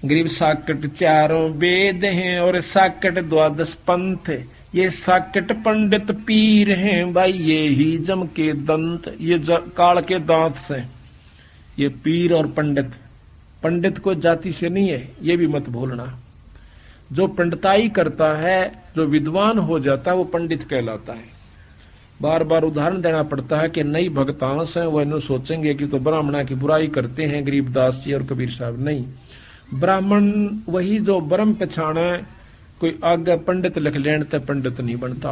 गरीब साकट चारों वेद हैं और साकट द्वादश पंथ। ये साकट पंडित पीर हैं भाई, ये ही जम के दंत, ये काल के दांत से। ये पीर और पंडित, पंडित को जाति से नहीं है, ये भी मत भूलना। जो पंडिताई करता है, जो विद्वान हो जाता है, वो पंडित कहलाता है। बार बार उदाहरण देना पड़ता है कि नई भक्तांश है वह इन सोचेंगे कि तो ब्राह्मणा की बुराई करते हैं गरीबदास जी और कबीर साहब। नहीं, ब्राह्मण वही जो ब्रह्म पछाणे। कोई आगे पंडित लिख लेने तो पंडित नहीं बनता।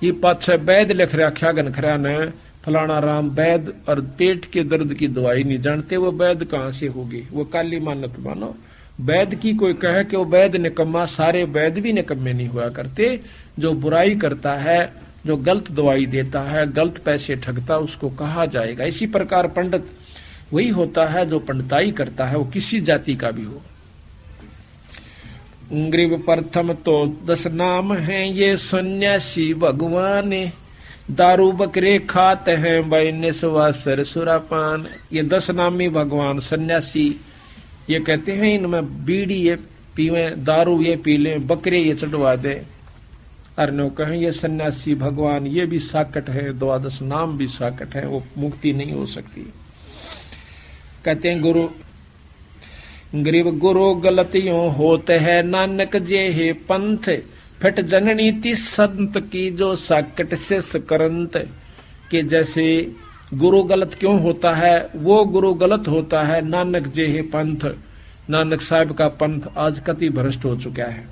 ये पाछे वैद लिख रखा गनखरा ने, फलाना राम वैद, और पेट के दर्द की दवाई नहीं जानते, वो वैद कहाँ से होगी? वो काली मानत मानो। वैद की कोई कहे कि वो वैद निकम्मा, सारे वैद भी निकम्मे नहीं हुआ करते। जो बुराई करता है, जो गलत दवाई देता है, गलत पैसे ठगता, उसको कहा जाएगा। इसी प्रकार पंडित वही होता है जो पंडिताई करता है, वो किसी जाति का भी हो। गरीब प्रथम तो 10 नाम हैं ये सन्यासी भगवान, दारू बकरे खाते हैं भाई निस्वासर सुरापान। ये 10 नामी भगवान सन्यासी, ये कहते हैं इनमें बीड़ी ये पीवे, दारू ये पी लें, बकरे ये चढ़वा दे। अरे कहें ये सन्यासी भगवान, ये भी साकट है, 12 नाम भी साकट है, वो मुक्ति नहीं हो सकती। कहते हैं गुरु गरीब गुरु गलतियों होते है नानक जे हे पंथ, फट जननी ती संत की जो साकट से सकरंत। के जैसे गुरु गलत क्यों होता है? वो गुरु गलत होता है नानक जे हे पंथ। नानक साहब का पंथ आज कति भ्रष्ट हो चुका है।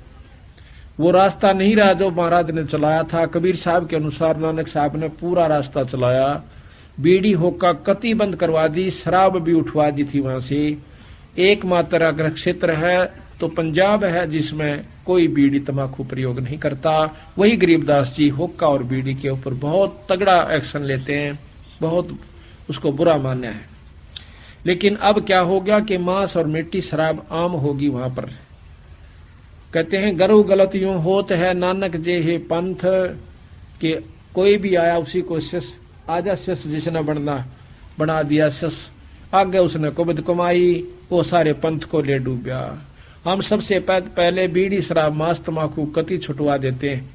वो रास्ता नहीं रहा जो महाराज ने चलाया था। कबीर साहब के अनुसार नानक साहब ने पूरा रास्ता चलाया। बीड़ी होका कति बंद करवा दी, शराब भी उठवा दी थी वहां से। एकमात्र अगर क्षेत्र है तो पंजाब है जिसमें कोई बीड़ी तंबाकू प्रयोग नहीं करता। वही गरीबदास जी हुक्का और बीड़ी के ऊपर बहुत तगड़ा एक्शन लेते हैं, बहुत उसको बुरा मान्य है। लेकिन अब क्या हो गया कि मांस और मिट्टी शराब आम होगी वहां पर। कहते हैं गरु गलत यूं होत है नानक जे हे पंथ, के कोई भी आया उसी को शिष, आजा शिष जिसने बना दिया शिष, आगे उसने कुबद कमाई, वो सारे पंथ को ले डूबया। हम सबसे पहले बीड़ी शराब मांस तंबाकू कति छुटवा देते हैं,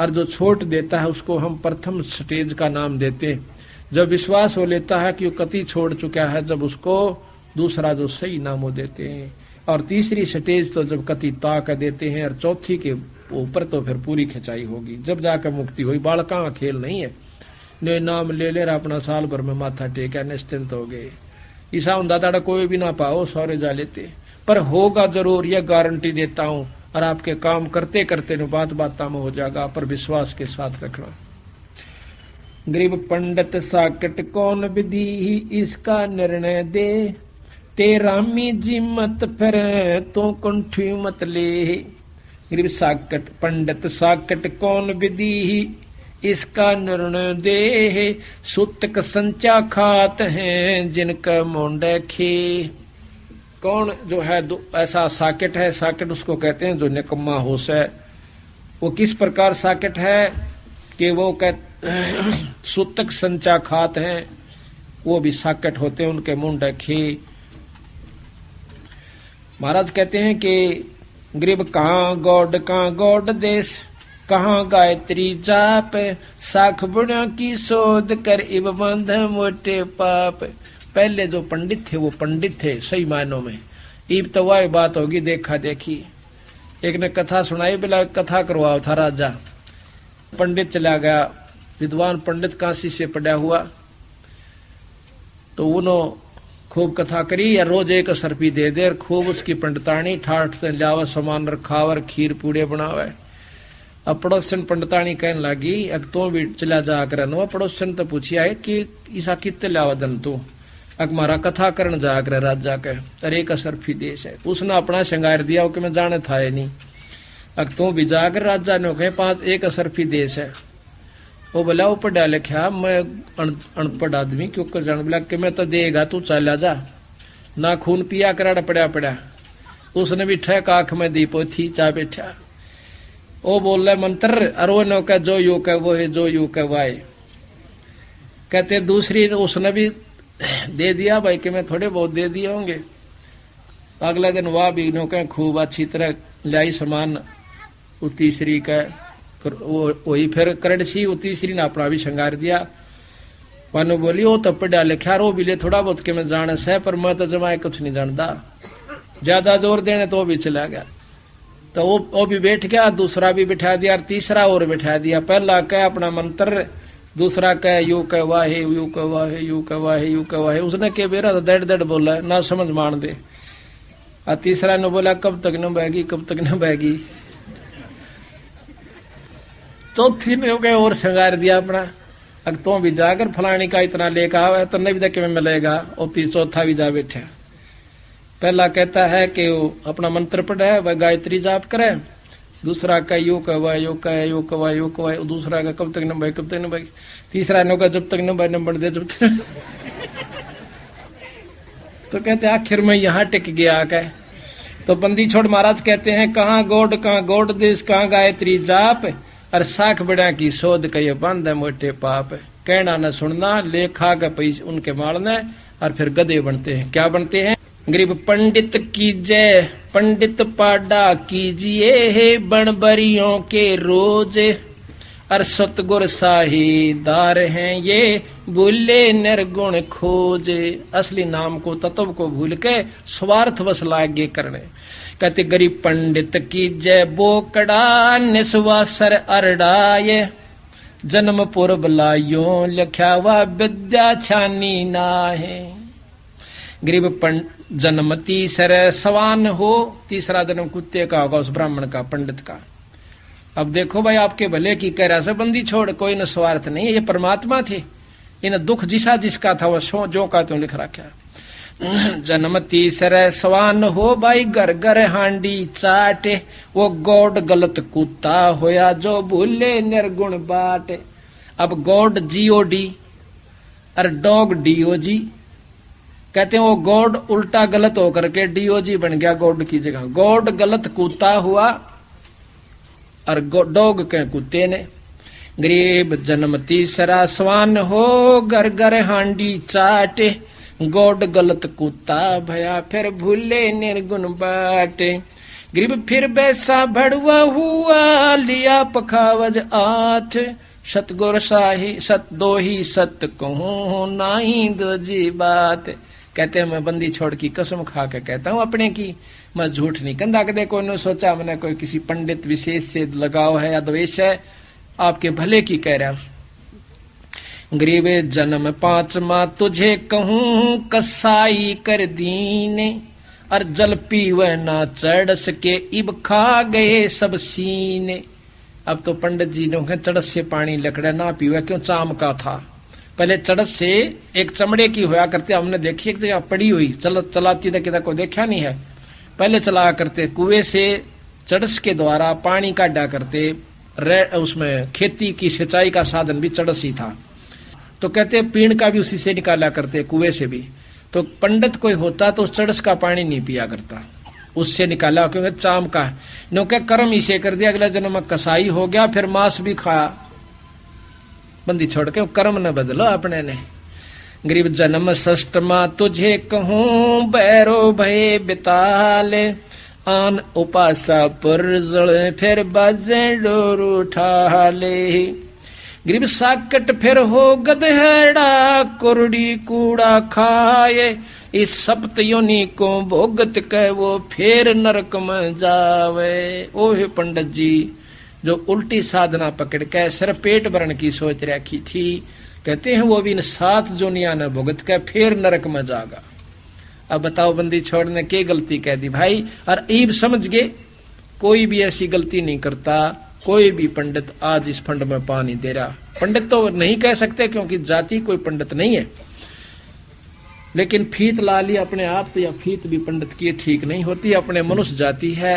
और जो छोड़ देता है उसको हम प्रथम स्टेज का नाम देते हैं। जब विश्वास हो लेता है कि वो कति छोड़ चुका है, जब उसको दूसरा जो सही नाम वो देते हैं। और तीसरी स्टेज तो जब कति ताक देते हैं, और चौथी के ऊपर तो फिर पूरी खिंचाई होगी, जब जाकर मुक्ति हुई। बालका का खेल नहीं है, ने नाम ले ले अपना साल भर में माथा टेका निश्चिंत हो गए। ईसा हुंदा कोई भी ना पाओ सौरे जा लेते, पर होगा जरूर, यह गारंटी देता हूँ। और आपके काम करते करते न बात में हो जाएगा, पर विश्वास के साथ रखना। गरीब पंडित साकट कौन विधि इसका निर्णय दे, तेरामी जी मत फिर तो कुंठी मत ले। गरीब साकट पंडित साकट कौन विधि इसका निर्णय दे, सुतक संचा खात हैं जिनका मुंडे खे। कौन जो है ऐसा साकेट है? साकेट उसको कहते हैं जो निकम्मा होश है। वो किस प्रकार साकेट है कि वो सुतक संचा खात हैं, वो भी साकेट होते हैं, उनके मुंडे खे। महाराज कहते हैं कि गरीब कहाँ गौड देश, कहाँ गायत्री जाप, साख बुढ़ा की शोध कर इब बंध मोटे पाप। पहले जो पंडित थे वो पंडित थे सही मायनों में, इब तो वह बात होगी देखा देखी। एक ने कथा सुनाई, बिला कथा करवाओ था राजा। पंडित चला गया, विद्वान पंडित काशी से पड़ा हुआ, तो उन्होंने खूब कथा करी, या रोज एक सरपी दे दे, खूब उसकी पंडितानी ठाठ से लावा सामान रखावर, खीर पूड़े बनावे। अब पड़ोसन पंडितानी कहने लगी, अब तो भी चला जा कर। पड़ोसन तो पूछिया है कि ईसा कितने लावा दन तू? अक मारा कथा करन जा कर राजा के, अरे एक असरफी देश है। उसने अपना श्रृंगार दिया कि मैं जाने था नहीं। अक तू भी जाकर राजा ने कहे 5 एक असरफी देश है। वो बोला वो पढ़ा लिखा, मैं अनपढ़ आदमी क्यों कर जान। बोला कि मैं तो देगा तू चला जा, ना खून पिया करा पड़ा। उसने भी ठेक आंख में दी पोथी चा बैठा। वो बोल रहे मंत्र, अरो नो का जो यू का वो है, जो यू का वाय। कहते दूसरी उसने भी दे दिया भाई कि मैं थोड़े बहुत दे दिए होंगे। अगले दिन वह भी इन्हों खूब अच्छी तरह लाई सामान। वो तीसरी का वही फिर करड़सी, वो तीसरी ने अपना भी श्रृंगार दिया। मानो बोली वो तो पढ़ा लिखा रो भी ले थोड़ा बहुत के मैं जान से, पर मैं तो जमाए कुछ नहीं जानता। ज्यादा जोर देने तो वो भी चला गया। तो वो भी बैठ गया, दूसरा भी बिठा दिया, तीसरा और बिठा दिया। पहला कह अपना मंत्र, दूसरा कह यू कह वाहे, यू कह वाहे, यू कह वाहे, यू कह वाहे। उसने के बेरा तो दड़ दड़ बोला ना समझ मान दे। और तीसरा ने बोला कब तक न बहेगी, कब तक न बहेगी। चौथी ने कह और श्रृंगार दिया अपना। अगर तो भी जाकर फलानी का इतना लेकर आवे तो नहीं भी तक में मिलेगा। और चौथा भी जा बैठा। पहला कहता है कि वो अपना मंत्र पढ़े, वह गायत्री जाप करे। दूसरा का यू कह यू कह यू कह यू कह। दूसरा का कब तक न भाई, कब तक न भाई। तीसरा ने कहा जब तक न भाई नंबर दे जब तक। तो कहते आखिर में यहाँ टिक गया कह। तो बंदी छोड़ महाराज कहते हैं कहाँ गोड देश, कहाँ गायत्री जाप। और साख बड़ा की शोध कहिए बंद है मोटे पाप। कहना न सुनना, लेखा का पैसे उनके मारने। और फिर गधे बनते हैं। क्या बनते हैं? गरीब पंडित कीजय, पंडित पाडा कीजिए है बनबरियों के रोज। और सतगुर साहीदार हैं ये भूले निर्गुण खोज। असली नाम को तत्व को भूल के स्वार्थ वश लागे करने। कहते गरीब पंडित कीजय बोकड़ा निस्वासर अरडाए। जन्म पूर्व लायो लिखा हुआ विद्या छानी ना है। गरीब जन्म तीसर सवान हो। तीसरा जन्म कुत्ते का होगा, उस ब्राह्मण का, पंडित का। अब देखो भाई आपके भले की कह रहा से बंदी छोड़, कोई न स्वार्थ नहीं है। ये परमात्मा थे, इन दुख जिसका था वह सो जो का तो लिख रखा। जन्म तीसर सवान हो भाई घर घर हांडी चाटे। वो गॉड गलत कुत्ता होया जो भूले निर्गुण बाटे। अब गॉड GOD और डॉग DOG। कहते हैं वो गॉड उल्टा गलत होकर के DOG बन गया गॉड की जगह। गॉड गलत कुत्ता हुआ और डॉग के कुत्ते ने। गरीब जन्म तीसरा सवान हो घर घर हांडी चाटे। गॉड गलत कुत्ता भया फिर भूले निर्गुण बाटे। गरीब फिर बैसा भड़ुआ हुआ लिया पखावज आठ। सतगुर साही सत दो ही सत कहूं नाही दो जी बात। कहते हैं मैं बंदी छोड़ की कसम खा के कहता हूँ अपने की, मैं झूठ नहीं कंधा कदे कोई ने सोचा मैंने कोई किसी पंडित विशेष से लगाव है या द्वेष है। आपके भले की कह रहा। गरीबे जन्म पांचवा तुझे कहूं कसाई कर दीने। और जल पीवे ना चढ़ सके इब खा गए सब सीने। अब तो पंडित जी ने चढ़स से पानी लकड़ा ना पीवे, क्यों चाम का था। पहले चढ़स से एक चमड़े की होया करते, हमने देखी एक जगह पड़ी हुई चलाती था, किधर को देखा नहीं है। पहले चला करते कुएं से चढ़स के द्वारा पानी काटा करते। उसमें खेती की सिंचाई का साधन भी चढ़स ही था। तो कहते पीण का भी उसी से निकाला करते, कुएं से भी। तो पंडित कोई होता तो चढ़स का पानी नहीं पिया करता, उससे निकाला, क्योंकि चाम का नो क्या कर्म इसे कर दिया। अगला जन्म में कसाई हो गया, फिर मांस भी खाया। बंदी छोड़ के कर्म न बदलो अपने ने। गरीब जन्म षष्ठमा तुझे कहूं बैरो भय बिताले। आन उपासा पर जड़े फिर बाजे डोर उठा ले। गरीब साकट फिर हो गधेड़ा कुरड़ी कूड़ा खाए। इस सप्त योनि को भोगत कह वो फिर नरक में जावे। ओहे पंडित जी जो उल्टी साधना पकड़ के सिर पेट भरण की सोच रखी थी, कहते हैं वो भी इन 7 जोनिया न भुगत के फिर नरक में जागा। अब बताओ बंदी छोड़ने की गलती कह दी भाई। और ईब समझ गए कोई भी ऐसी गलती नहीं करता। कोई भी पंडित आज इस फंड में पानी दे रहा। पंडित तो नहीं कह सकते क्योंकि जाति कोई पंडित नहीं है, लेकिन फीत ला ली अपने आप तो, या फीत भी पंडित की ठीक नहीं होती। अपने मनुष्य जाति है।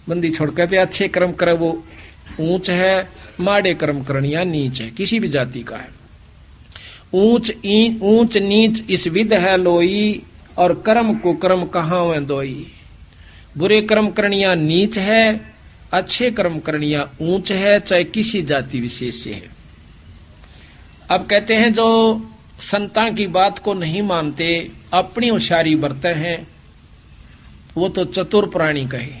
बंदी छोड़ कहते अच्छे कर्म करे वो ऊंच है, माड़े कर्म करनिया नीच है। किसी भी जाति का है। ऊंच नीच इस विध है लोई। और कर्म को कर्म कहाँ में दोई। बुरे कर्म करनिया नीच है, अच्छे कर्म करनिया ऊंच है, चाहे किसी जाति विशेष से है। अब कहते हैं जो संतां की बात को नहीं मानते, अपनी होशियारी बरते हैं, वो तो चतुर प्राणी कहे।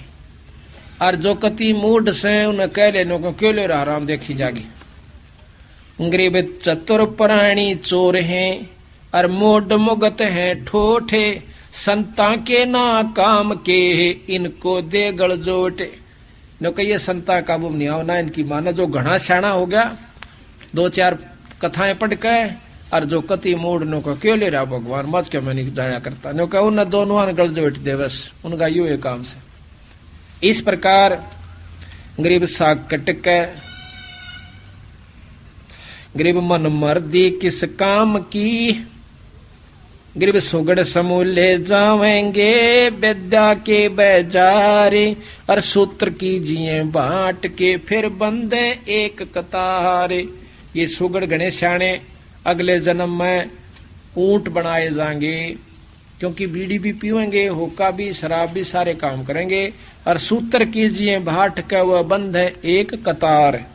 और जो कति मूढ़ से उन्हें कह लेनो को क्यों ले रहा राम देखी जागी। गरीब चतुर प्राणी चोर हैं और मूढ़ मुगत हैं ठोठे, संता के ना काम के इनको दे गड़जोटे। नो कहिए संता काबू नहीं आओ ना इनकी माना। जो घना स्याणा हो गया 2-4 कथाएं पढ़ के, और जो कति मूड नो को क्यों ले रहा भगवान मत के मैं नहीं जाया करता। नो कह उन दोनों गड़जोट दे बस उनका यू है काम से। इस प्रकार गरीब साग कटक गरीब मन मर्दी किस काम की, गरीब सुगड़ समूह ले जावेंगे विद्या के बाजारे, और सूत्र कीजिए बांट के फिर बंदे एक कतारे। ये सुगड़ गणे श्याणे अगले जन्म में ऊंट बनाए जाएंगे, क्योंकि बीड़ी भी पीवेंगे, हुक्का भी, शराब भी, सारे काम करेंगे। और सूत्र कीजिए बांट के वह बंधे एक कतार।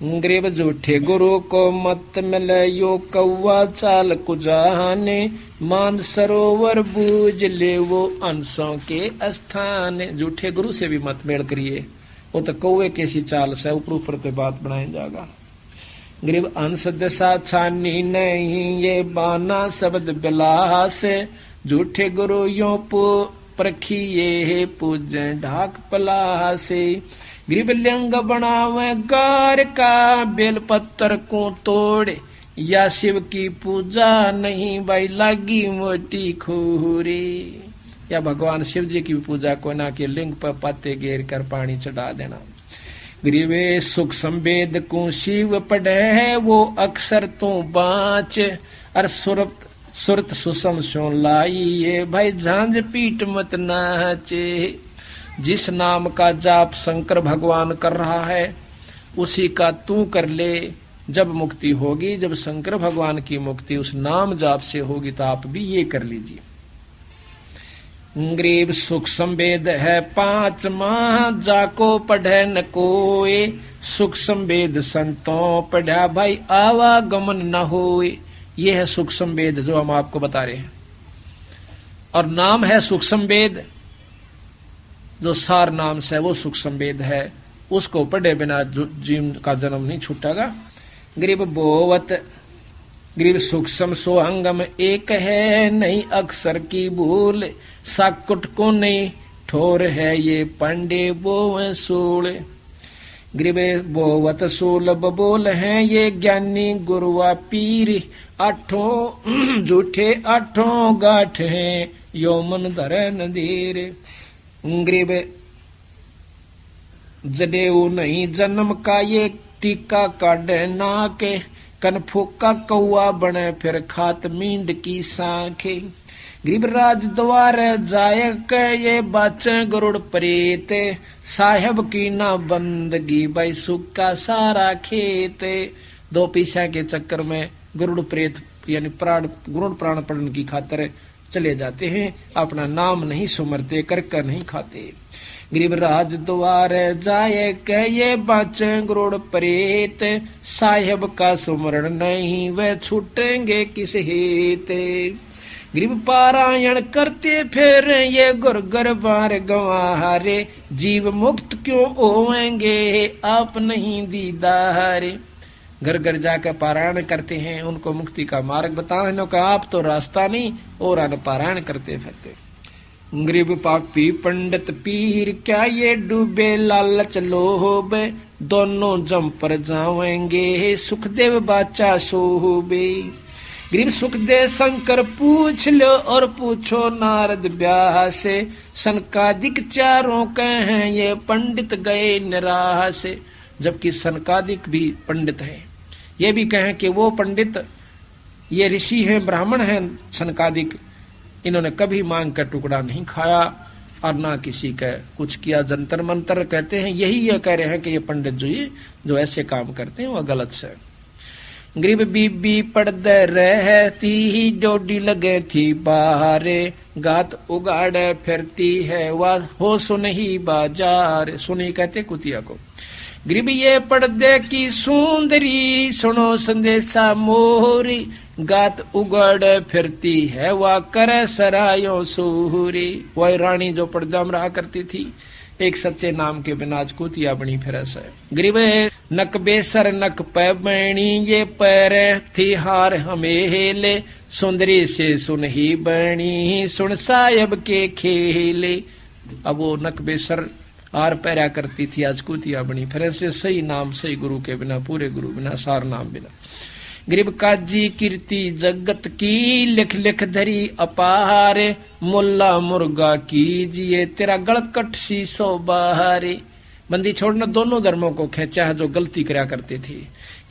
गरीब झूठे गुरु को मत मिले यो कौवा चाल कुजाने, मान सरोवर बूझ ले वो अंशों के स्थान। झूठे गुरु से भी मत मेल करिए, वो तो कौवे कैसी चाल से ऊपर ऊपर पे बात बनाया जाएगा। गरीब अंश दशा छानी नहीं ये बाना शब्द बिलास, झूठे गुरु यो परखिए पूजे ढाक पलासे। गरीब लिंग बनावे गार का बेल पत्थर को तोड़े, या शिव की पूजा नहीं भाई लागी मोटी खूरी। या भगवान शिव जी की पूजा को ना के लिंग पर पत्ते घेर कर पानी चढ़ा देना। गरीबे सुख संवेद को शिव पढ़े वो अक्षर तो बाँच, और सुरत सुसम सो लाइए भाई झांझ पीट मत नाचे। जिस नाम का जाप शंकर भगवान कर रहा है उसी का तू कर ले, जब मुक्ति होगी, जब शंकर भगवान की मुक्ति उस नाम जाप से होगी तो आप भी ये कर लीजिए। गरीब सुख संवेद है 5 माह जाको पढ़े न कोए, सुख संवेद संतों पढ़ा भाई आवागमन न होए। ये है सुख संवेद जो हम आपको बता रहे हैं। और नाम है सुख संवेद, जो सार नाम से वो सुख संवेद है, उसको पढ़े बिना जीव का जन्म नहीं छूटेगा। गरीब बोवत गरीब सूक्ष्म सोहंगम एक है नहीं अक्षर की भूल, साकुट को नहीं ठोर है ये पंडे बोवे सूल। गरीब बोवत सूलब बोल हैं ये ज्ञानी गुरुआ पीर, 8 झूठे 8 गाठ हैं यो मन धरे नदीर। गरीब जडेऊ नहीं जन्म का ये टीका काढ़े नाके, कन फूका कौआ बने फिर खात मींड की सांखे। गरीब राज द्वार जाय के ये बाचे गरुड़ प्रेत, साहेब की ना बंदगी भाई सुक्का सारा खेत। 2 पैसा के चक्कर में गरुड़ प्रेत यानी गरुड़ प्राण पड़ने की खातिर चले जाते हैं, अपना नाम नहीं सुमरते, करकर नहीं खाते। गरीब राज द्वार जाए के ये बाचे गरुड़ प्रेत, साहेब का सुमरण नहीं वे छूटेंगे किस हेते। गरीब पारायण करते फिर ये गुरगर बार गंवारे, जीव मुक्त क्यों होवेंगे आप नहीं दीदारे। घर घर जाकर पारायण करते हैं, उनको मुक्ति का मार्ग बताने का आप तो रास्ता नहीं और अन पारायण करते फिरते। गरीब पापी पंडित पीर क्या ये डूबे लालच लोभ, दोनों जम पर जावेंगे सुखदेव बाचा सोहबे। गरीब सुखदेव शंकर पूछ लो और पूछो नारद ब्याह से, सनकादिक चारों कहें ये पंडित गए निराह से। जबकि सनकादिक भी पंडित है, ये भी कहें कि वो पंडित ये ऋषि हैं ब्राह्मण हैं सनकादिक, इन्होंने कभी मांग का टुकड़ा नहीं खाया और ना किसी का कुछ किया। जंतर मंतर कहते हैं, यही ये कह रहे हैं कि ये पंडित जो ऐसे काम करते हैं वह गलत से। गरीब बीबी पड़दे रहती ही डोडी लगे थी बाहरे, गात उगाड़े फिरती है वह हो सुनही बाजार। सुनी कहते कुतिया को। गरीब ये पर्दे की सुंदरी सुनो संदेशा मोरी, गात उगड़ फिरती है वह करे सरायों सूरी। वह रानी जो पर्दा में रहा करती थी, एक सच्चे नाम के बिना आज कुतिया बनी फिरस है। ग्रीवे नक बेसर नक पैबणी ये पैर थी हार हमें हेले, सुंदरी से सुन ही बणी सुन सायब के खेले। अब वो नक बेसर आर पैरा करती थी, आज कुतिया बनी फिर से सही नाम सही गुरु के बिना, पूरे गुरु बिना, सार नाम बिना। गरीब काजी कीर्ति जगत की लिख लिख धरी अपारे, मुल्ला मुर्गा कीजिए तेरा गलकट शीशो बहारे। बंदी छोड़ना दोनों धर्मों को खेचा है जो गलती करा करते थे।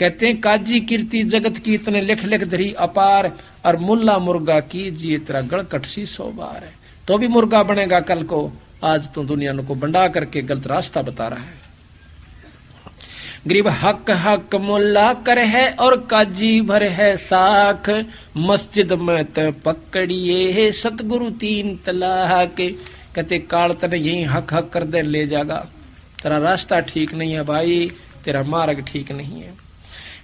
कहते हैं काजी कीर्ति जगत की इतने लिख लिख धरी अपार, और मुल्ला मुर्गा कीजिए तेरा गलकट शीशो बहारे। तो भी मुर्गा बनेगा कल को, आज तो दुनिया को बंडा करके गलत रास्ता बता रहा है। गरीब हक हक मुल्ला कर है और काजी भर है साख, मस्जिद में त पकड़िए है सतगुरु 3 तलाक। कहते काल तने यही हक हक कर दे ले जागा, तेरा रास्ता ठीक नहीं है भाई, तेरा मार्ग ठीक नहीं है।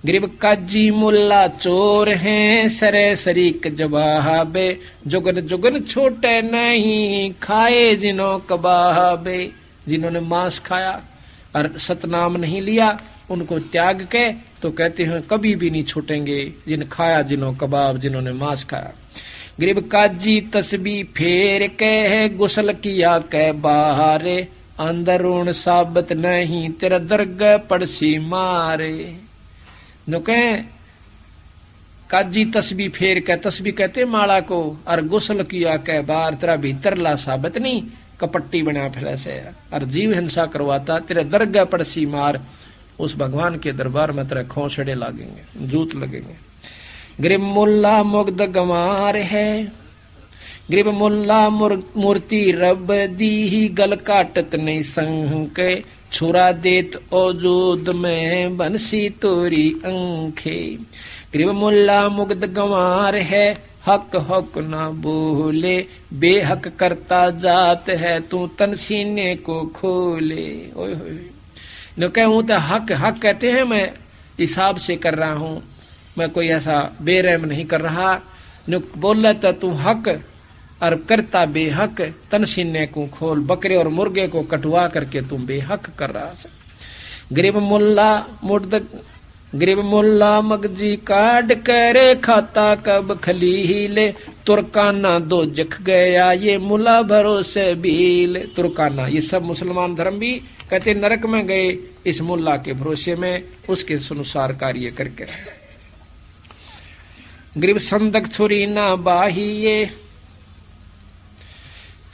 गरीब काजी मुल्ला चोर हैं सरे शरीक जवाबे, जुगन जुगन छोटे नहीं खाए जिन्हों कबाबे। जिन्होंने मांस खाया और सतनाम नहीं लिया, उनको त्याग के तो कहते हैं कभी भी नहीं छूटेंगे। जिन खाया जिन्हों कबाब, जिन्होंने मांस खाया। गरीब काजी तस्बी फेर के गुसल किया के बाहरे, अंदरून साबत नहीं तेरा दरगाह पड़सी मारे। नो कहे काजी तस्बी फेर के, तस्बी कहते माला को, और गुसल किया के बाहर तेरा भीतरला साबत नहीं कपट्टी बना फिर से, और जीव हिंसा करवाता तेरे दरगाह पड़सी मार। उस भगवान के दरबार में तेरे खोसड़े लगेंगे, जूत लगेंगे। गरीब मुल्ला मुग्ध गंवार है, गरीब मुल्ला मूर्ति रब दी ही गल काटत नहीं संग, छुरा देत औजूद में बंसी तोरी अंखे। गरीब मुल्ला मुग्ध गंवार है, हक हक ना बोले, बेहक करता जात है तू तन सीने को खोले। ओए होए न कहूं तो हक हक कहते हैं, मैं हिसाब से कर रहा हूं, मैं कोई ऐसा बेरहम नहीं कर रहा। न बोला तो तू हक और करता बेहक, तन सीने को खोल। बकरे और मुर्गे को कटवा करके तुम बेहक कर रहा है। गरीब मुल्ला मुर्द गरीब मुल्ला मगजी काट करे खाता कब खलीले, तुर्काना दो जख गया ये मुला भरोसे भील। तुर्काना ये सब मुसलमान धर्म भी कहते नरक में गए इस मुल्ला के भरोसे में, उसके अनुसार कार्य करके। गरीब संदक छुरी ना बाहिए,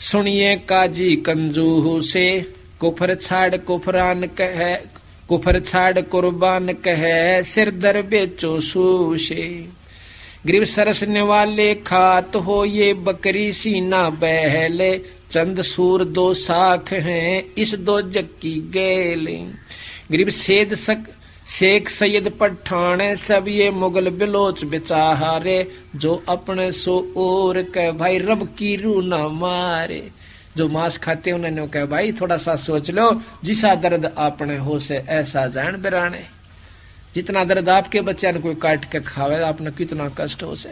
सुनिए काजी कंजूह से, कुफर छाड़ कुफरान कहे, कुफर छाड़ कुर्बान कहे, सिर दर बेचो सूशे। गरीब सरसने वाले खात हो ये बकरी सीना बहले, चंद सूर 2 साख हैं इस 2 जक्की गेले। गरीब सेद शेख सैयद पठान सब ये मुगल बिलोच बेचारे, जो अपने सो और कह भाई रब की रू ना मारे। जो मांस खाते उन्होंने कहा भाई थोड़ा सा सोच लो, जिसा दर्द आपने हो से ऐसा जान बिराने। जितना दर्द आपके बच्चे ने कोई काट के खावे आपने कितना कष्ट हो से,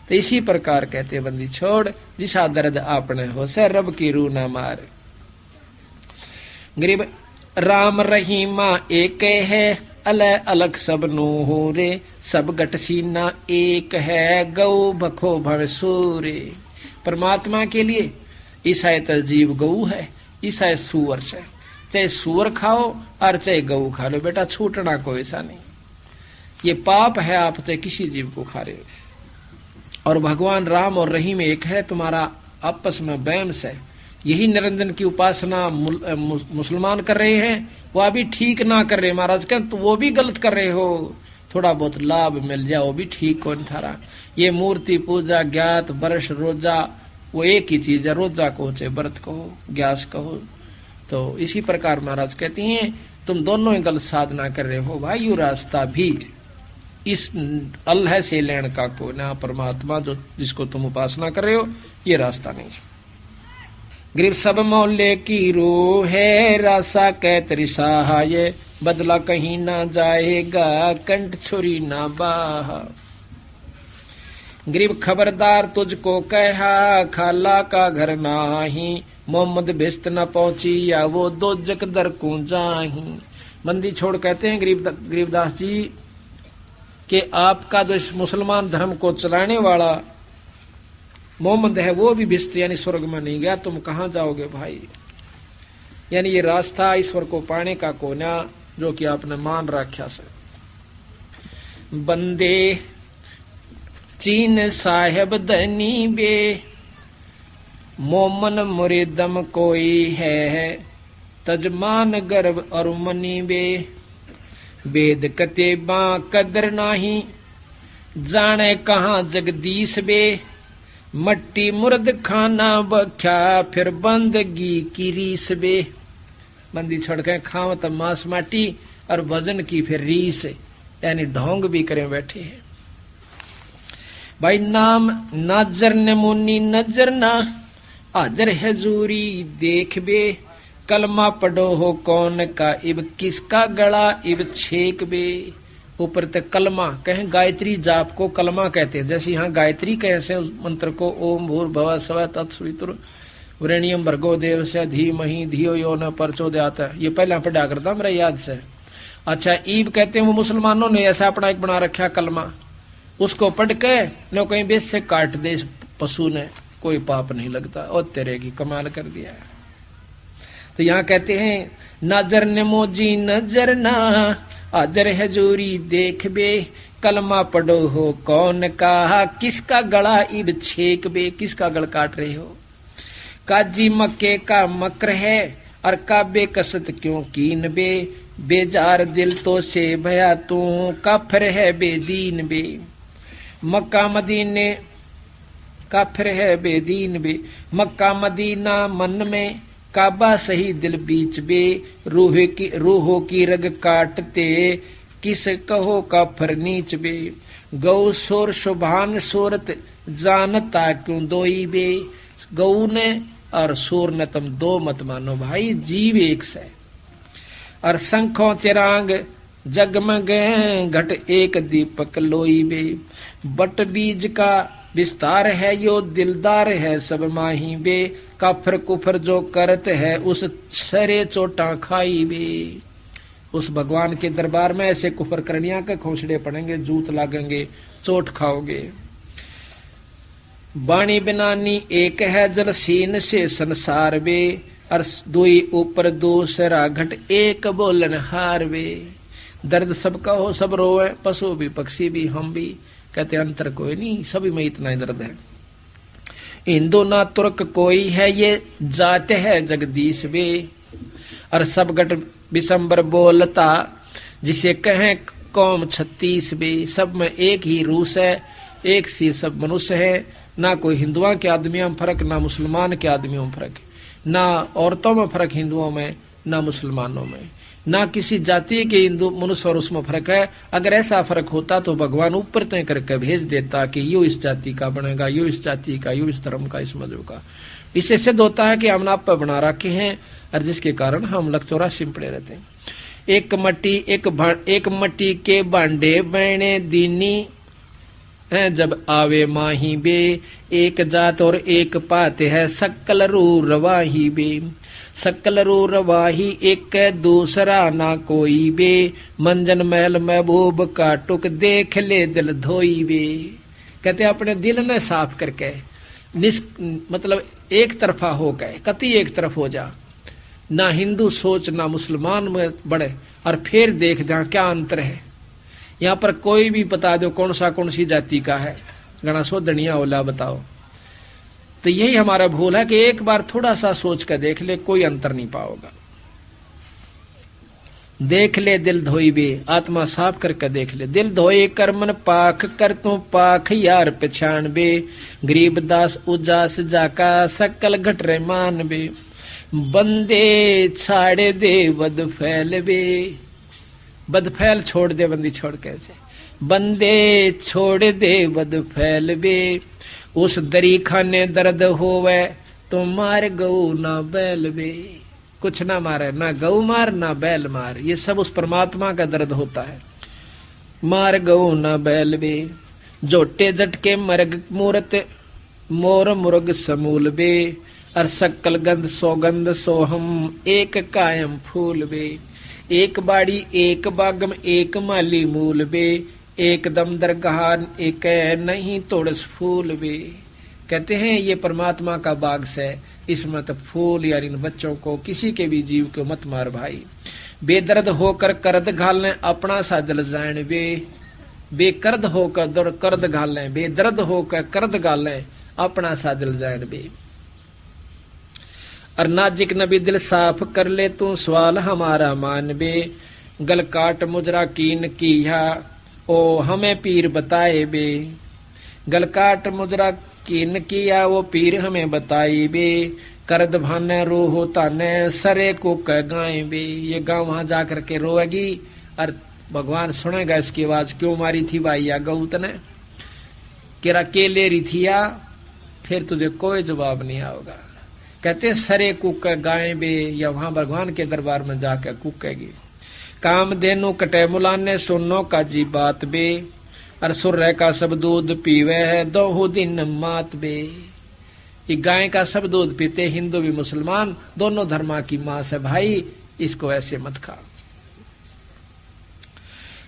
तो इसी प्रकार कहते बंदी छोड़, जिसा दर्द आपने हो से रब की रू ना मारे। गरीब राम रहीमा एक है, अलग अलग सब नूह रे, सब गट सीना एक है, गौ भखो भव सूरे। परमात्मा के लिए ईसाई तो जीव गऊ है, ईसाई सुअर से, चाहे सुअर खाओ और चाहे गऊ खा लो बेटा, छूटना कोई ऐसा नहीं। ये पाप है आप चाहे किसी जीव को खा रहे हो। और भगवान राम और रहीम एक है, तुम्हारा आपस में बैम से। यही निरंजन की उपासना मुसलमान कर रहे हैं, वह भी ठीक ना कर रहे महाराज कहते, तो वो भी गलत कर रहे हो। थोड़ा बहुत लाभ मिल जाए वो भी ठीक कौन थारा। ये मूर्ति पूजा ज्ञात वर्ष रोजा वो एक ही चीज है, रोजा कहो चाहे व्रत कहो ग्यास कहो। तो इसी प्रकार महाराज कहती हैं तुम दोनों ही गलत साधना कर रहे हो भाई। यू रास्ता भी इस अल्लाह से लेने का को ना, परमात्मा जो जिसको तुम उपासना कर रहे हो ये रास्ता नहीं। गरीब सब मोहल्ले की रो है, रासा कै त्रिसाहाय, बदला कहीं ना जाएगा कंठ छुरी ना बाहा। गरीब खबरदार तुझको कहा, खाला का घर नाही, मोहम्मद भिस्त न पहुंची, या वो दो जक दर को जाही। बंदी छोड़ कहते हैं गरीबदास जी कि आपका जो इस मुसलमान धर्म को चलाने वाला मोहम्मद है वो भी भिस्त यानी स्वर्ग में नहीं गया, तुम कहाँ जाओगे भाई। यानी ये रास्ता ईश्वर को पाने का कोना जो कि आपने मान रखा से। बंदे चीन साहेब दनी बे, मोमन मुरीदम कोई है, तजमान गर्भ और मनी बे, वेद कतेबा कदर नाही, जाने कहाँ जगदीश बे, मट्टी मुर्द खाना बख्या, फिर बंदगी की रीस बे। बंदी छोड़ के खाव तब मांस माटी और भजन की फिर रीस, यानी ढोंग भी करे बैठे हैं भाई। नाम नाजर ने मुन्नी नजर ना, हाजर हजूरी देख बे, कलमा पढ़ो हो कौन का, इब किसका गला इब छेक बे। ऊपर तक कलमा कहें, गायत्री जाप को कलमा कहते हैं। जैसे यहाँ गायत्री कहे से उस मंत्र को ओम भूर्भुवः स्वः तत्सवितुर्वरेण्यं भर्गो देवस्य धीमहि धियो यो न प्रचोदयात्, ये पहला पढ़ा करता मेरा याद से। अच्छा ईब कहते हैं, वो मुसलमानों ने ऐसा अपना एक बना रखा कलमा, उसको पढ़ के न कहीं बेच से काट दे पशु ने, कोई पाप नहीं लगता। और तेरे की कमाल कर दिया है। तो यहाँ कहते हैं नजर ने मोजी नजर ना, हाजर हजूरी देख बे, कलमा पढ़ो हो कौन कहा, किसका गला इब छेक बे, किसका गल काट रहे हो। काजी मक्के का मकर है, और काबे कसत क्यों कीन बे, बेजार दिल तो से भया तू, काफिर है बेदीन बे। मक्का मदीने काफिर है बेदीन बे, मक्का मदीना मन में, काबा सही दिल बीच बे, रूहों की रग काटते, किस कहो काफिर नीच बे। गौ सोर शुभान सूरत, जानता क्यों दोई बे। गौ ने और सूर ने तुम दो मत मानो भाई, जीव एक से। और शंखों चिरांग जगमग घट एक दीपक लोई बे, बट बीज का विस्तार है यो दिलदार है सब माही बे, काफर कुफर जो करत है उस सरे चोटा खाई बे। उस भगवान के दरबार में ऐसे कुफर करनिया के खोसड़े पड़ेंगे, जूत लागेंगे, चोट खाओगे। बाणी बिनानी एक है जल सीन से संसार बे, और दुई ऊपर दूसरा घट एक बोलन हार बे। दर्द सबका हो सब रोए, पशु भी पक्षी भी हम भी, कहते अंतर कोई नहीं, सभी में इतना ही दर्द है। हिंदू ना तुर्क कोई है ये जात है जगदीश बे, और सब गट बिसंबर बोलता जिसे कहें कौम 36 बे। सब में एक ही रूस है, एक सी सब मनुष्य है, ना कोई हिंदुओं के आदमियों में फर्क, ना मुसलमान के आदमियों में फर्क, ना औरतों में फर्क हिंदुओं में, ना मुसलमानों में, ना किसी जाति के हिंदू मनुष्य और उसमें फर्क है। अगर ऐसा फर्क होता तो भगवान ऊपर तय करके भेज देता कि यो इस जाति का बनेगा, यो इस जाति का, यो इस धर्म का, इस मजहब का। इससे सिद्ध होता है कि हम आप पर बना रखे हैं, और जिसके कारण हम लकचौरासी में पड़े रहते हैं। एक मट्टी के बांडे बने दीनी है, जब आवे माही बे, एक जात और एक पात है, सकल रू रवाही बे। सकल रू रवाही एक दूसरा ना कोई बे, मंजन महल महबूब का टुक देख ले दिल धोई बे। कहते अपने दिल ने साफ करके मतलब एक तरफा हो गए, कति एक तरफ हो जा, ना हिंदू सोच ना मुसलमान में बढ़े, और फिर देख दे क्या अंतर है। यहाँ पर कोई भी बता दो कौन सी जाति का है, गणा सो दनिया ओला बताओ। तो यही हमारा भूल है कि एक बार थोड़ा सा सोच कर देख ले, कोई अंतर नहीं पाओगा। देख ले दिल धोई बे, आत्मा साफ करके देख ले। दिल धोए कर मन पाख कर तू पाख यार पहचान बे, गरीब दास उजास जाका सकल घट रे मान बे। बंदे छाड़े दे बद फैल बे, बद फैल छोड़ दे बंदी छोड़ कैसे, बंदे छोड़ दे बद फैल बे। उस दरी खाने दर्द होवे तो मार गऊ ना बैल बे। कुछ ना मारे, ना गऊ मार ना बैल मार, ये सब उस परमात्मा का दर्द होता है। मार गऊ ना बैल बे, जोटे जटके मरग मूरत मोर मुर्ग समूल बे, अर सकल गंध सौगंध सोहम एक कायम फूल बे। एक बाड़ी एक बागम एक माली मूल बे, एक दम दरगाह एक नहीं तोड़स फूल बे। कहते हैं ये परमात्मा का बाग से, इसमें तो फूल यार इन बच्चों को किसी के भी जीव को मत मार भाई। बेदर्द होकर करद घालने अपना सा दिल जान बे, बेकर्द होकर करद घालने, बेदर्द होकर करद घालने अपना सा दिल जान बे। और नाजिक नबी दिल साफ कर ले तू सवाल हमारा मान बे, गल काट मुजरा कीन किया ओ हमें पीर बताए बे। गल काट मुजरा कीन किया वो पीर हमें बताई बे, करद भाने रोहो ताने सरे को कह गाय बे। ये गाँव वहां जाकर के रोएगी और भगवान सुनेगा इसकी आवाज, क्यों मारी थी भाई या गऊ तने, केरा के ले रही थी या, फिर तुझे कोई जवाब नहीं आओगा। कहते सरे कुक गाय बे, या वहां भगवान के दरबार में जाकर कुकेगी। काम देनु कटे मुलाने सुनो का जी बात बे, और सुर का सब दूध पीवे है दो दिन मात बे। ये गाय का सब दूध पीते हिंदू भी मुसलमान, दोनों धर्मा की मां से भाई, इसको ऐसे मत खा।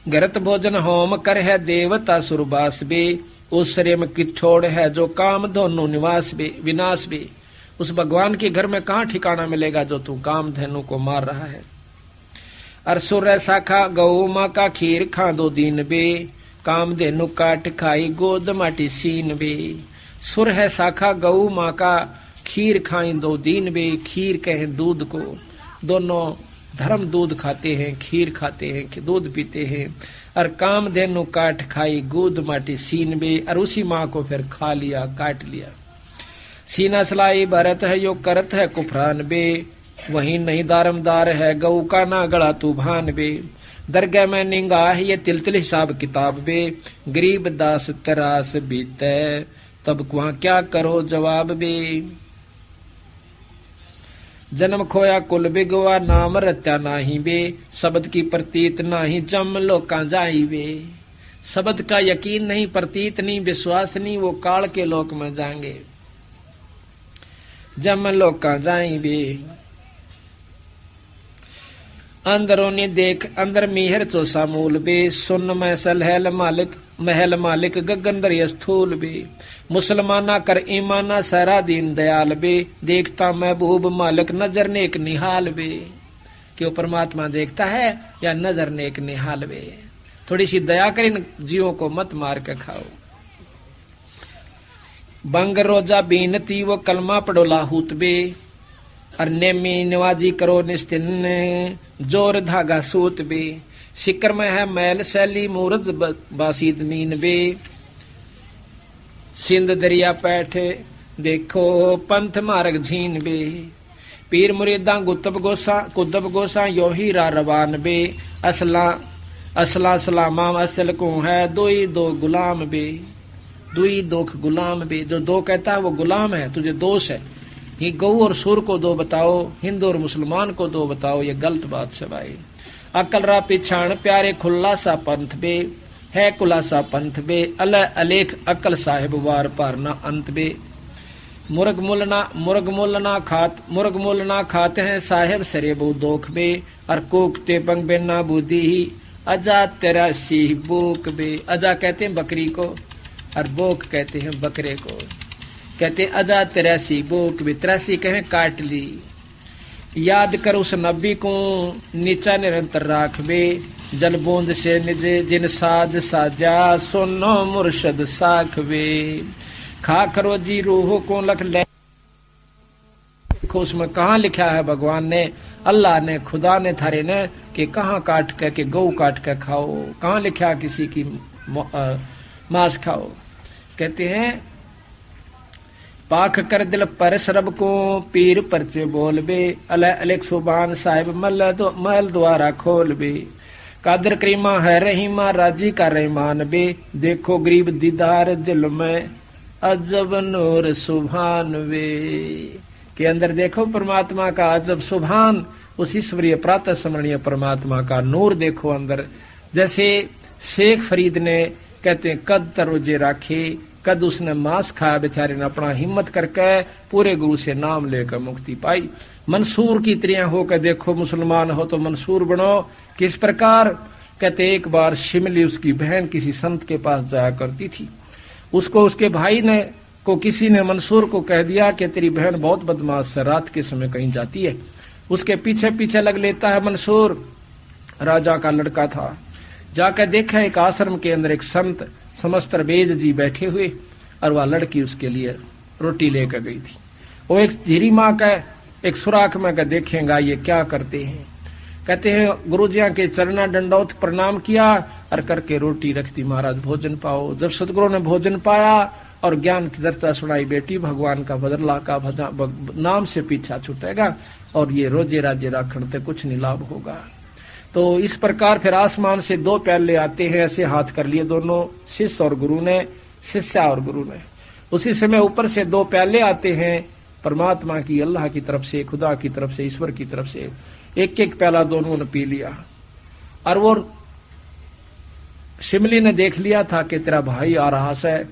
गरत भोजन होम कर है देवता सुरबास बे, उस शरीर में किछोड़ है जो काम दोनों निवास बे विनाश बे। उस भगवान के घर में कहाँ ठिकाना मिलेगा जो तू काम धनु को मार रहा है। और सुर शाखा गौ माँ का खीर खा दो दिन बे, काम धेनु काट खाई गोद माटी सीन बे। सुर है शाखा गौ माँ का खीर खाई दो दिन बे, खीर कहे दूध को, दोनों धर्म दूध खाते हैं, खीर खाते हैं, दूध पीते हैं। और काम धेनु काट खाई गोद माटी सीन बे, और उसी माँ को फिर खा लिया काट लिया। सीना सलाई भरत है यो करत है कुफरान बे, वही नहीं दारमदार है गऊ का ना गड़ा तू भान बे। दरगाह में निगाह ये तिल हिसाब किताब बे, गरीब दास तरास बीते तब वहां क्या करो जवाब बे। जन्म खोया कुल बिगवा नाम रत्या नाही बे, शब्द की प्रतीत नाही जम लोका जाई बे। शब्द का यकीन नहीं, प्रतीत नहीं, विश्वास नहीं, वो काल के लोक में जाएंगे, जम लोका जाई बे। अंदरों ने देख अंदर मीहर चोसा मूल बे, सुन में सलहल मालिक महल मालिक गगन दरिया स्थूल बे। मुसलमाना कर ईमाना सारा दीन दयाल बे, देखता महबूब मालिक नजर नेक निहाल बे। क्यों परमात्मा देखता है या नजर नेक निहाल बे। थोड़ी सी दया कर इन जीवों को मत मार के खाओ। बंग रोजा बीनती वो कलमा पढ़ो लाहूत बे, और नेमी नवाजी करो निस्तिन जोर धागा सूत बे। शिकर में है मैल शैली मूर्त बासीद मीन बे, सिंध दरिया पैठे देखो पंथ मार्ग झीन बे। पीर मुरीदा कुतब गोसा यो ही रा रवान बे, असला सलामा असल को है दोई दो गुलाम बे। दुई दोख गुलाम बे, जो दो कहता है वो गुलाम है, तुझे दोष है। ये गऊ और सुर को दो बताओ, हिंदू और मुसलमान को दो बताओ, ये गलत बात से भाई। अकल रा पिछाण प्यारे खुला सा पंथ बे, है खुलासा पंथ बे, अलेख अकल साहिब वार पारना अंत बे। मुर्ग मुल ना खाते हैं साहेब सरे बहु दोख बे, और कोकते पंग बे ना बुद्धि ही अजा तेरा सीह बोक बे। अजा कहते हैं बकरी को और बोक कहते हैं बकरे को। कहते अजा 83 बोक भी 83 कहें काट ली। याद कर उस नबी को नीचा निरंतर राख बे, जल बूंद से निजे जिन साज साजा सुनो मुर्शद साख बे। खा करो जी रूह को लख ले, देखो उसमें कहाँ लिखा है भगवान ने, अल्लाह ने, खुदा ने थारे ने कि कहाँ काट के गऊ काट के खाओ, कहाँ लिखा किसी की मांस खाओ। कहते हैं पाख कर दिल पर सरब को पीर परचे बोल बे, अलेख सुबान साहिब महल द्वारा खोल बे। कादर करीमा है रहीमा राजी का रहमान बे, देखो गरीब दीदार दिल में अजब नूर सुभान वे। के अंदर देखो परमात्मा का अजब सुभान, उस ईश्वरीय प्रातः स्मरणीय परमात्मा का नूर देखो अंदर। जैसे शेख फरीद ने कहते हैं कद तरोजे राखे, कद उसने मांस खाया बेचारे ने, अपना हिम्मत करके पूरे गुरु से नाम लेकर मुक्ति पाई। मंसूर की तरह होकर देखो, मुसलमान हो तो मंसूर बनो। किस प्रकार? कहते एक बार शिमली उसकी बहन किसी संत के पास जाया करती थी, उसको उसके भाई ने को किसी ने मंसूर को कह दिया कि तेरी बहन बहुत बदमाश है, रात के समय कहीं जाती है। उसके पीछे पीछे लग लेता है मंसूर, राजा का लड़का था। जाकर देखा एक आश्रम के अंदर एक संत समस्तर वेद जी बैठे हुए, और वह लड़की उसके लिए रोटी लेकर गई थी। वो एक झीरी माँ का एक सुराख में का देखेगा ये क्या करते हैं। कहते हैं गुरुजिया के चरणा दंडौत प्रणाम किया और करके रोटी रख दी, महाराज भोजन पाओ। जब सतगुरु ने भोजन पाया और ज्ञान की चर्चा सुनाई, बेटी भगवान का बदला का नाम से पीछा छूटेगा और ये रोजे राजे राखण से कुछ नहीं लाभ होगा। तो इस प्रकार फिर आसमान से दो प्याले आते हैं, ऐसे हाथ कर लिए दोनों शिष्य और गुरु ने, शिष्या और गुरु ने। उसी समय ऊपर से दो प्याले आते हैं परमात्मा की, अल्लाह की तरफ से, खुदा की तरफ से, ईश्वर की तरफ से। एक एक प्याला दोनों ने पी लिया। और वो शिमली ने देख लिया था कि तेरा भाई आ रहा है।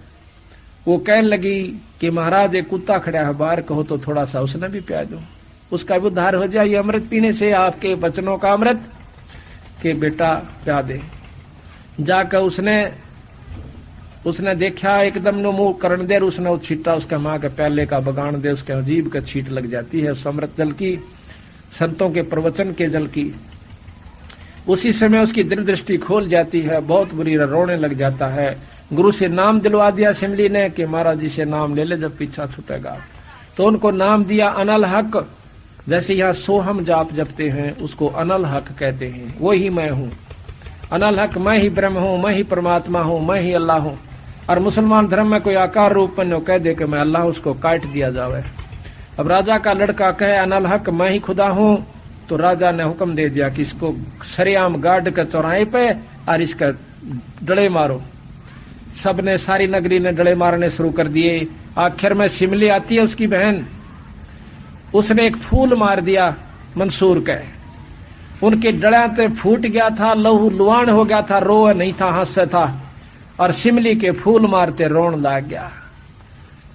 वो कहने लगी कि महाराज एक कुत्ता खड़ा है बाहर, कहो तो थोड़ा सा उसने भी प्या दो, उसका भी उद्धार हो जाए अमृत पीने से, आपके वचनों का अमृत, के बेटा प्या दे। जाकर उसने देखा एकदम नो मुंह करण दे, उसने वो छीटा उसका माँ के प्याले का बगान दे, उसके अजीब का छीट लग जाती है उस अमृत जल की, संतों के प्रवचन के जल की। उसी समय उसकी दृष्टि खोल जाती है, बहुत बुरी रोने लग जाता है। गुरु से नाम दिलवा दिया शिमली ने कि महाराज जी से नाम ले ले जब पीछा छूटेगा। तो उनको नाम दिया अनल हक। जैसे यहाँ सोहम जाप जपते हैं उसको अनल हक कहते हैं, वो ही मैं हूँ अनल हक, मैं ही ब्रह्म हूँ, मैं ही परमात्मा हूँ, मैं ही अल्लाह हूँ। और मुसलमान धर्म में कोई आकार रूप में कह दे कि मैं अल्लाह, उसको काट दिया जावे। अब राजा का लड़का कहे अनल हक मैं ही खुदा हूँ, तो राजा ने हुक्म दे दिया कि इसको सरेआम गाड़ के चौराहे पे और इसका डले मारो। सबने, सारी नगरी ने डले मारने शुरू कर दिए। आखिर में शिमली आती है उसकी बहन, उसने एक फूल मार दिया मंसूर के, उनके डड़ा ते फूट गया था, लहू लुआन हो गया था, रो नहीं था, हंस था। और शिमली के फूल मारते रोन लग गया।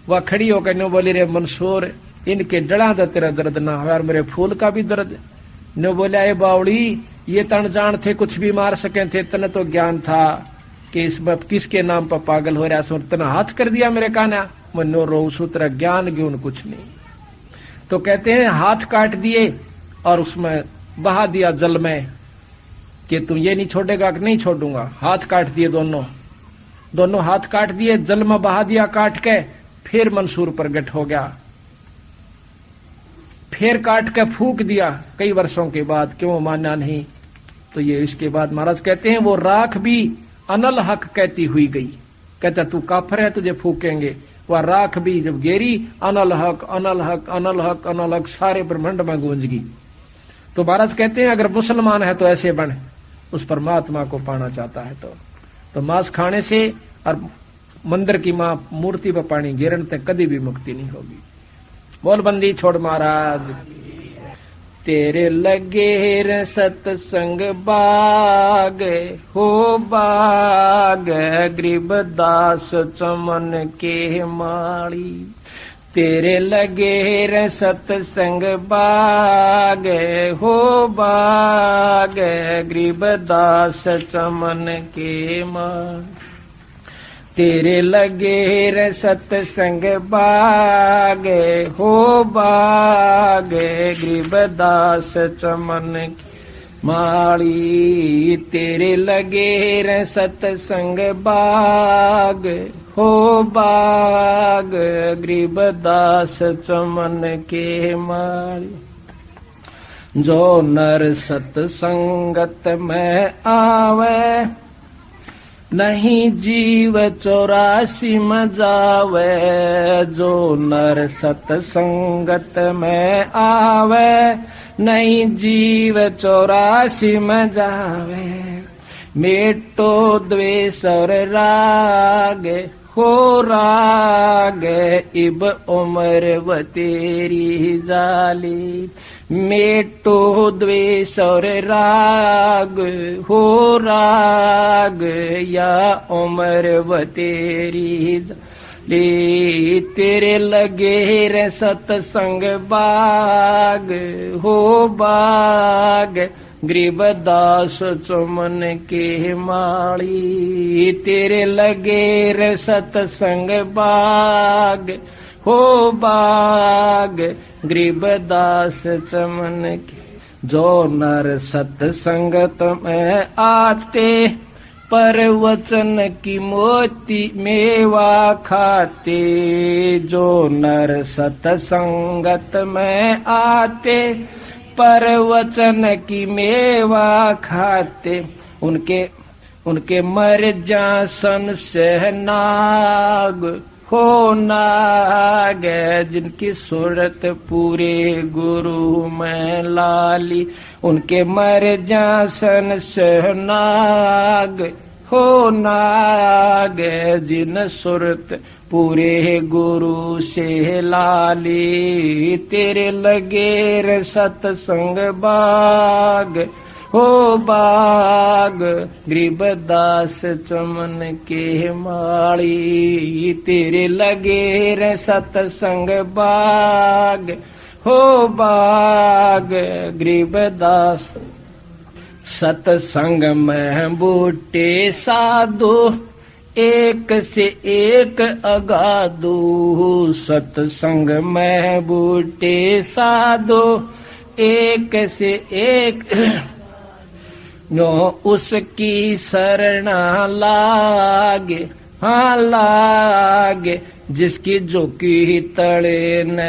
वह खड़ी होकर नो बोली रे मंसूर, इनके डड़ा तो तेरा दर्द ना हो और मेरे फूल का भी दर्द। नो बोला ए बावड़ी, ये तन जान थे कुछ भी मार सके थे, तने तो ज्ञान था कि इस बात किसके नाम पर पागल हो रहा, सुन तना हाथ कर दिया मेरे काना। मनो रो सूत्र ज्ञान ज्ञान कुछ नहीं। तो कहते हैं हाथ काट दिए और उसमें बहा दिया जल में कि तुम ये नहीं छोड़ेगा कि नहीं छोड़ूंगा। हाथ काट दिए दोनों हाथ काट दिए, जल में बहा दिया काट के। फिर मंसूर प्रगट हो गया, फिर काट के फूक दिया कई वर्षों के बाद, क्यों माना नहीं। तो ये इसके बाद महाराज कहते हैं वो राख भी अनल हक कहती हुई गई। कहता तू काफर है तुझे फूकेंगे। वह राख भी जब गेरी अनल हक अनल हक अनल हक अनल हक सारे ब्रह्मांड में गूंज गई। तो महाराज कहते हैं अगर मुसलमान है तो ऐसे बन, उस परमात्मा को पाना चाहता है तो मांस खाने से और मंदिर की मां मूर्ति पर पानी गिरन तक कभी भी मुक्ति नहीं होगी। बोल बंदी छोड़ महाराज। तेरे लगे रे सत्संग बाग हो बाग, गरीबदास चमन के माड़ी। तेरे लगे रे सत्संग बाग हो बाग, गरीबदास चमन के माड़ी। तेरे लगे रे सत्संग बाग हो बाग, गरीबदास चमन की माड़ी। तेरे लगे रे सत्संग बाग हो बाग, गरीबदास चमन के माड़ी। जो नर सत्संगत में आवे, नहीं जीव 84 में जावे। जो नर सत्संगत में आवे, नहीं जीव 84 में जावे। मेटो द्वेष और राग हो राग इब उम्र व तेरी जाली, मेटो द्वेष और राग, हो राग या उम्र व तेरी जाली, तेरे लगे रे सतसंग बाग, हो बाग गरीबदास चमन के माली, तेरे लगे रे सतसंग बाग, हो बाग गरीबदास चमन के, जो नर सतसंगत में आते, पर वचन की मोती मेवा खाते, जो नर सतसंगत में आते, पर वचन की मेवा खाते, उनके मर जासन से नाग, हो नाग जिनकी सूरत पूरे गुरु में लाली, उनके मर जासन से नाग, हो नाग जिन सूरत पूरे गुरु से लाली, तेरे लगे रे सतसंग बाग, हो बाग गरीबदास चमन के माली, तेरे लगे रे सतसंग बाग, हो बाग गरीबदास, सतसंग में बूटे साधु, एक से एक अगाधु, सतसंग में बूटे साधु, एक से एक नो उसकी शरणा लागे, हाँ लागे, जिसकी झुकी तले न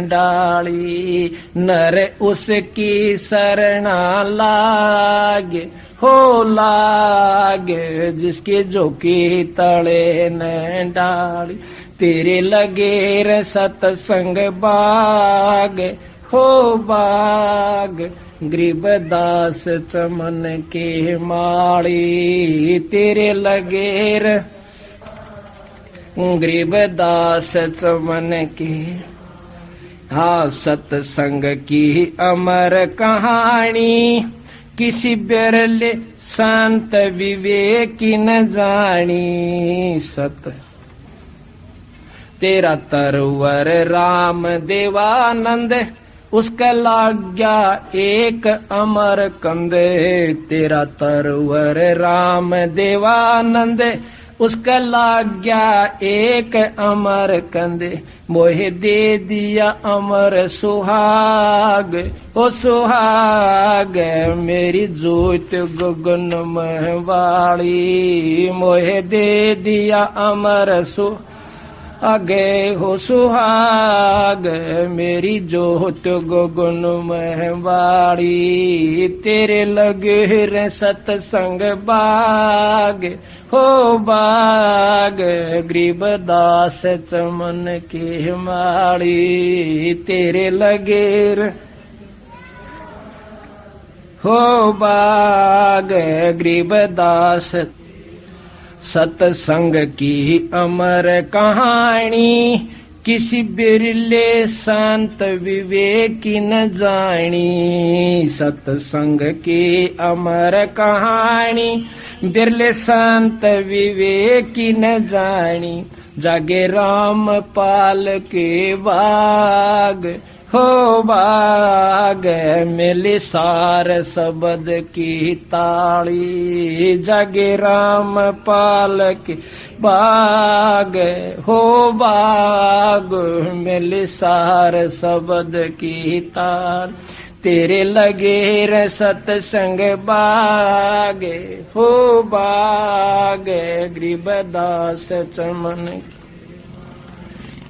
डाली, नर उसकी शरणा लागे, हो लागे, जिसकी झुकी तले न डाली, तेरे लगे रे सतसंग बाग, हो बाग गरीबदास चमन के माली, तेरे लगे रे गरीबदास चमन के, हाँ सतसंग की अमर कहानी, किसी बिरले शांत विवेकी न जानी, सत तेरा तरवर राम देवानंद, उसका लाग गया एक अमर कंदे, तेरा तरवर राम देवानंद, उसका लाग गया एक अमर कंदे, मोहे दे दिया अमर सुहाग, ओ सुहाग मेरी जोत गगन में वाली, मोहे दे दिया अमर सुहाग, आगे हो सुहाग मेरी जोत गगन में वाड़ी, तेरे लगे रे सतसंग बाग, हो बाग गरीबदास चमन के माड़ी, तेरे लगे रे हो बाग गरीबदास, सतसंग की अमर कहानी, किसी बिरले शांत विवेकी न जानी, सतसंग की अमर कहानी, बिरले शांत विवेकी न जानी, जागे राम पाल के बाग, हो बाग मिली सार शब्द की ताली, जागे राम पाल के बाग, हो बाग मिली सार शब्द की ताल, तेरे लगे रे सतसंग बाग, हो बाग गरीबदास चमन,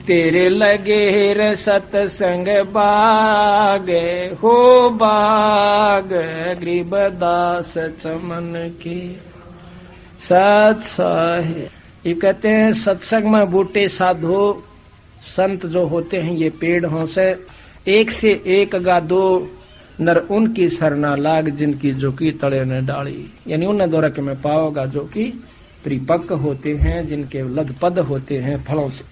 तेरे लगे रे सतसंग बाग, हो बाग गरीबदास चमन की। सत साहे ये कहते हैं सत्संग में बूटे साधु संत जो होते हैं ये पेड़ हों से, एक एक गादो नर उनकी सरना लाग, जिनकी जो की तड़े ने डाली, यानी उन्हें द्वारा के मैं पाओगा जो की परिपक्व होते हैं, जिनके लदपद होते हैं फलों से।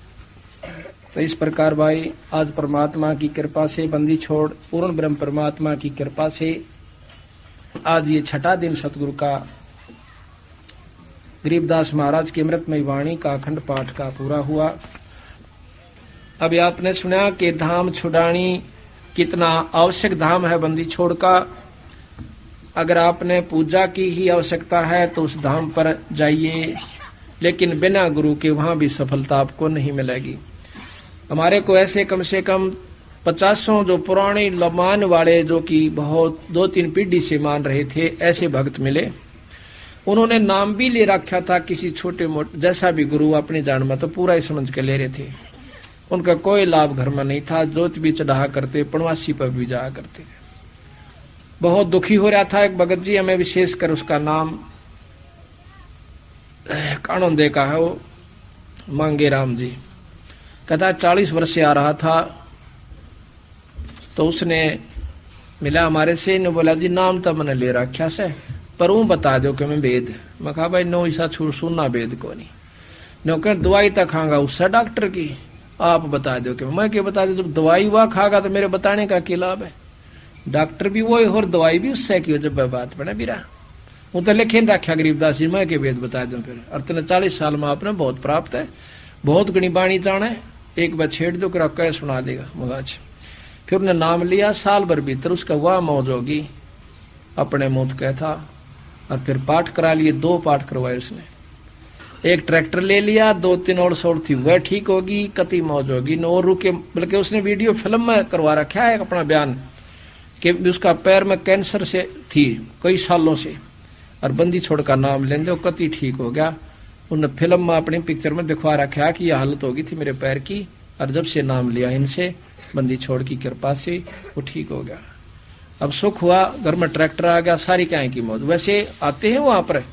तो इस प्रकार भाई आज परमात्मा की कृपा से बंदी छोड़ पूर्ण ब्रह्म परमात्मा की कृपा से आज ये छठा दिन सतगुरु का गरीबदास महाराज की अमृतमयी वाणी का अखंड पाठ का पूरा हुआ। अभी आपने सुना कि धाम छुड़ानी कितना आवश्यक धाम है बंदी छोड़ का। अगर आपने पूजा की ही आवश्यकता है तो उस धाम पर जाइए, लेकिन बिना गुरु के वहां भी सफलता आपको नहीं मिलेगी। हमारे को ऐसे कम से कम 50 जो पुराने लमान वाले जो कि बहुत 2-3 पीढ़ी से मान रहे थे, ऐसे भक्त मिले। उन्होंने नाम भी ले रखा था किसी छोटे मोटे, जैसा भी गुरु अपने जान में तो पूरा ही समझ के ले रहे थे। उनका कोई लाभ घर में नहीं था, जोत भी चढ़ा करते, पणवासी पर भी जाया करते थे। बहुत दुखी हो रहा था एक भगत जी, हमें विशेषकर उसका नाम कानोंदे का है, वो मांगे राम जी। कहता 40 वर्ष से आ रहा था, तो उसने मिला हमारे से, ने बोला जी नाम तो मैंने ले रखा से, पर वो बता दो कि मैं वेद। मैं कहा भाई नो ऐसा सुनना वेद को नहीं। नो कह दवाई तक खागा उससे डॉक्टर की, आप बता दो कि मैं क्या बता दो, जब दवाई हुआ खागा तो मेरे बताने का क्या लाभ है। डॉक्टर भी वही और दवाई भी उससे की, जब बात बने बिरा वो तो लिखे रखा गरीबदास जी, मैं के वेद बता दूं फिर। और तेने 40 साल में आपने बहुत प्राप्त है, बहुत गणी बाणी जाने, एक बार छेड़ दो कर कह सुना देगा मगाज। फिर उन्हें नाम लिया, साल भर भीतर उसका वह मौज होगी अपने मुंह कह था। और फिर पाठ करा लिए, 2 पाठ करवाए उसने। एक ट्रैक्टर ले लिया, 2-3 और शोर थी, वह ठीक होगी, कति मौज होगी। नो रुके, बल्कि उसने वीडियो फिल्म में करवा रखा है अपना बयान कि उसका पैर में कैंसर से थी कई सालों से, और बंदी छोड़ का नाम लेंगे वो कति ठीक हो गया। उन्होंने फिल्म में अपनी पिक्चर में दिखवा रखा कि यह हालत होगी थी मेरे पैर की, और जब से नाम लिया इनसे बंदी छोड़ की कृपा से वो ठीक हो गया। अब सुख हुआ, घर में ट्रैक्टर आ गया, सारी काय की मौज। वैसे आते हैं वहां पर,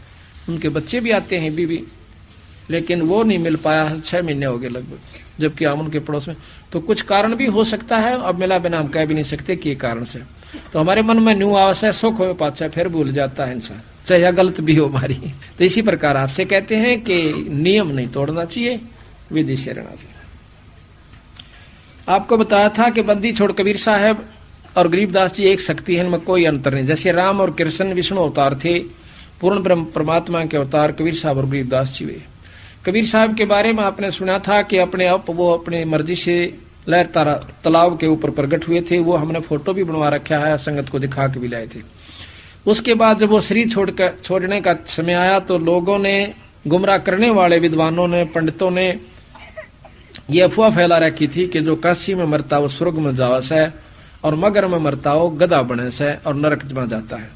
उनके बच्चे भी आते हैं बीवी, लेकिन वो नहीं मिल पाया, 6 महीने हो गए लगभग, जबकि हम उनके पड़ोस में। तो कुछ कारण भी हो सकता है, अब मिला बिना हम कह भी नहीं सकते कि कारण से। तो हमारे मन में न्यू आवास है, सुख हो पाचा फिर भूल जाता है इंसान, चाहे गलत भी हो हमारी। तो इसी प्रकार आपसे कहते हैं कि नियम नहीं तोड़ना चाहिए, विधि से रहना चाहिए। आपको बताया था कि बंदी छोड़ कबीर साहब और गरीबदास जी एक शक्ति है, इनमें कोई अंतर नहीं। जैसे राम और कृष्ण विष्णु अवतार थे, पूर्ण ब्रह्म परमात्मा के अवतार कबीर साहब और गरीबदास जी वे। कबीर साहब के बारे में आपने सुना था कि अपने आप वो अपने मर्जी से लहर तारा तालाब के ऊपर प्रकट हुए थे। वो हमने फोटो भी बनवा रखा है, संगत को दिखा के भी लाए थे। उसके बाद जब वो शरीर छोड़ने का समय आया तो लोगों ने, गुमराह करने वाले विद्वानों ने, पंडितों ने ये अफवाह फैला रखी थी कि जो काशी में मरता वो स्वर्ग में जावस है, और मगर में मरता हो गधा बने से और नरक में जाता है।